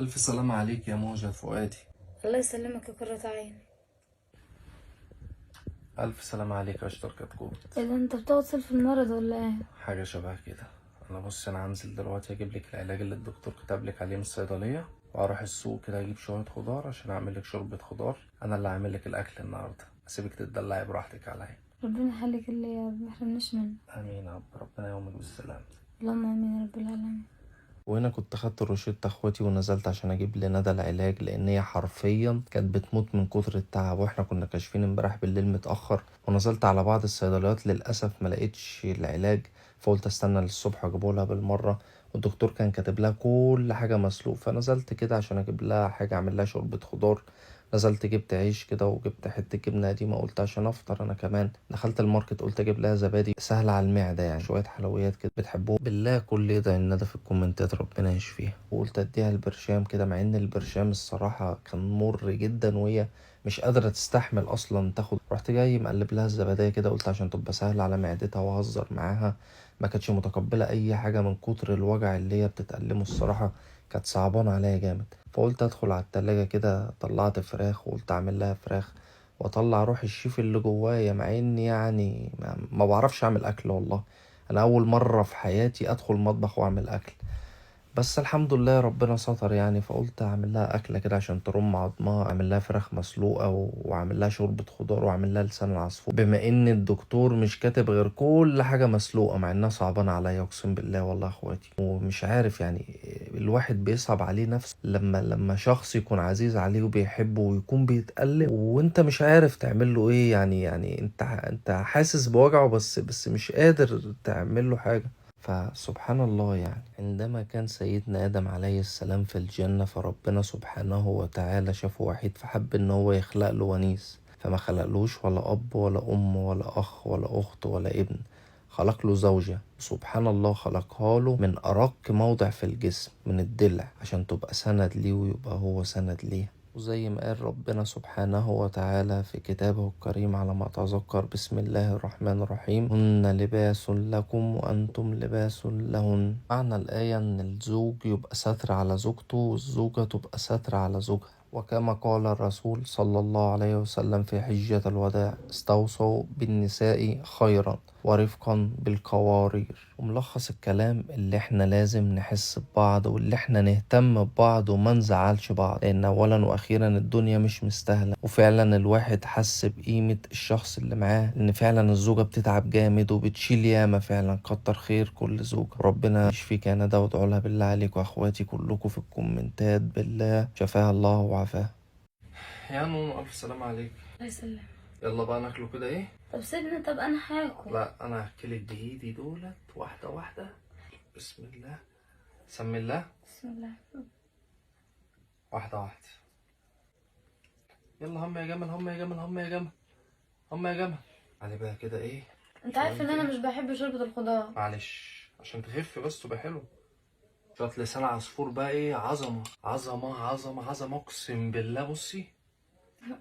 ألف سلامة عليك يا موجة فؤادي. الله يسلمك يا قرة عيني. ألف سلامة عليك يا أشطر كتكوت. ايه ده، انت بتقعد في المرض ولا ايه؟ حاجة شبه كده. أنا هنزل دلوقتي أجيب لك العلاج اللي الدكتور كتب لك عليه من الصيدلية، وأروح السوق كده أجيب شوية خضار عشان أعمل لك شوربة خضار. أنا اللي هعمل لك الأكل النهاردة، أسيبك تتدلعي براحتك عليا. ربنا يخليك اللي يا رب، محرمناش منه. آمين يا رب، ربنا يومك بالسلامة. اللهم امين يا رب العالمين. وهنا كنت خدت روشتة اخواتي ونزلت عشان اجيب لندى العلاج، لان هي حرفيا كانت بتموت من كتر التعب، واحنا كنا كاشفين امبارح بالليل متاخر، ونزلت على بعض الصيدليات للاسف ما لقيتش العلاج، فقلت استنى للصبح اجيبه لها بالمره، والدكتور كان كاتب لها كل حاجه مسلوق، فنزلت كده عشان اجيب لها حاجه اعمل لها شوربه خضار. نزلت جبت عيش كده وجبت حته جبنه قديمه، قلت عشان افطر انا كمان. دخلت الماركت قلت اجيب لها زبادي سهله على المعده، يعني شويه حلويات كده بتحبوه بالله. كل يدعي الندى في الكومنتات ربنا يشفيها. وقلت اديها البرشام كده، مع ان البرشام الصراحه كان مر جدا وهي مش قادره تستحمل اصلا تاخد. رحت جاي مقلب لها الزباديه كده، قلت عشان تبقى سهله على معدتها واهزر معاها. ما كانتش متقبله اي حاجه من كتر الوجع اللي هي بتتألمه، الصراحه كانت صعبانه عليا جامد. فقلت ادخل على التلاجة كده، طلعت فراخ وقلت اعمل لها فراخ واطلع روح الشيف اللي جوايا، مع اني يعني ما بعرفش اعمل اكل والله. انا اول مرة في حياتي ادخل مطبخ واعمل اكل، بس الحمد لله ربنا ستر يعني. فقلت اعمل لها اكله كده عشان ترم عظمها، اعمل لها فراخ مسلوقه واعمل لها شوربه خضار واعمل لها لسان العصفور، بما ان الدكتور مش كاتب غير كل حاجه مسلوقه، مع انها صعبانه عليا اقسم بالله والله يا اخواتي. ومش عارف يعني الواحد بيصعب عليه نفسه لما شخص يكون عزيز عليه وبيحبه ويكون بيتألم وانت مش عارف تعمل له ايه، يعني انت حاسس بوجعه بس مش قادر تعمل له حاجه. فسبحان الله، يعني عندما كان سيدنا آدم عليه السلام في الجنة، فربنا سبحانه وتعالى شافه وحيد فحب إن هو يخلق له ونيس، فما خلقلوش ولا أب ولا أم ولا أخ ولا أخت ولا ابن، خلق له زوجة. سبحان الله، خلقها له من أرق موضع في الجسم، من الضلع، عشان تبقى سند ليه ويبقى هو سند ليه. وزي ما قال ربنا سبحانه وتعالى في كتابه الكريم على ما أتذكر، بسم الله الرحمن الرحيم: هن لباس لكم وأنتم لباس لهن. معنى الآية إن الزوج يبقى ستر على زوجته والزوجة تبقى ستر على زوجها. وكما قال الرسول صلى الله عليه وسلم في حجة الوداع: استوصوا بالنساء خيرا ورفقا بالقوارير. وملخص الكلام اللي احنا لازم نحس ببعض، واللي احنا نهتم ببعض وما نزعلش بعض، لان اولا واخيرا الدنيا مش مستاهله. وفعلا الواحد حس بقيمه الشخص اللي معاه، ان فعلا الزوجه بتتعب جامد وبتشيل ياما، فعلا كتر خير كل زوج. ربنا يشفيك يا ندى، وادعوا لها بالله عليكم واخواتي كلكم في الكومنتات بالله شفاها الله وعافاها. يا نونو ألف سلام عليك. الله يسلمك. يلا بقى ناكله كده ايه؟ طب سيبني، طب انا هاكل. لا انا هحكيلك بايدي دولت واحده واحده. بسم الله، سمي الله. بسم الله. واحده واحده. يلا هم يا جمل، هم يا جمل، هم يا جمل، هم يا جمل. علي بقى كده ايه؟ انت عارف ان انا مش بحب شوربة الخضار. معلش عشان تخف بس تبقى حلو. شويه لسان عصفور بقى ايه، عظمه عظمه عظمه عظمه اقسم بالله. بصي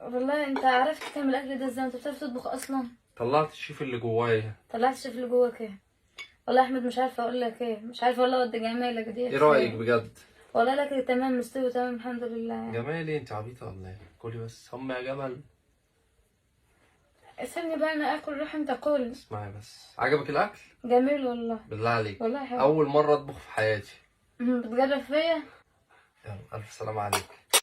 والله انت عرفت تعمل الاكل ده ازاي؟ انت بتعرف تطبخ اصلا؟ طلعت الشيف اللي جوايا. طلعت الشيف اللي جواك ايه؟ والله يا احمد مش عارفه اقول لك ايه، مش عارفه والله ودي جمالك دي ايه رايك بجد؟ والله لك تمام، مستوي تمام الحمد لله يعني. جمالي انت عبيطه ولا ايه؟ كلي بس هم يا جمل. استني بقى انا اكل، روح انت كل. اسمعي بس، عجبك الاكل؟ جميل والله. بالله عليك والله حلو. اول مره اطبخ في حياتي. بتجرب فيا؟ يلا الف سلام عليك.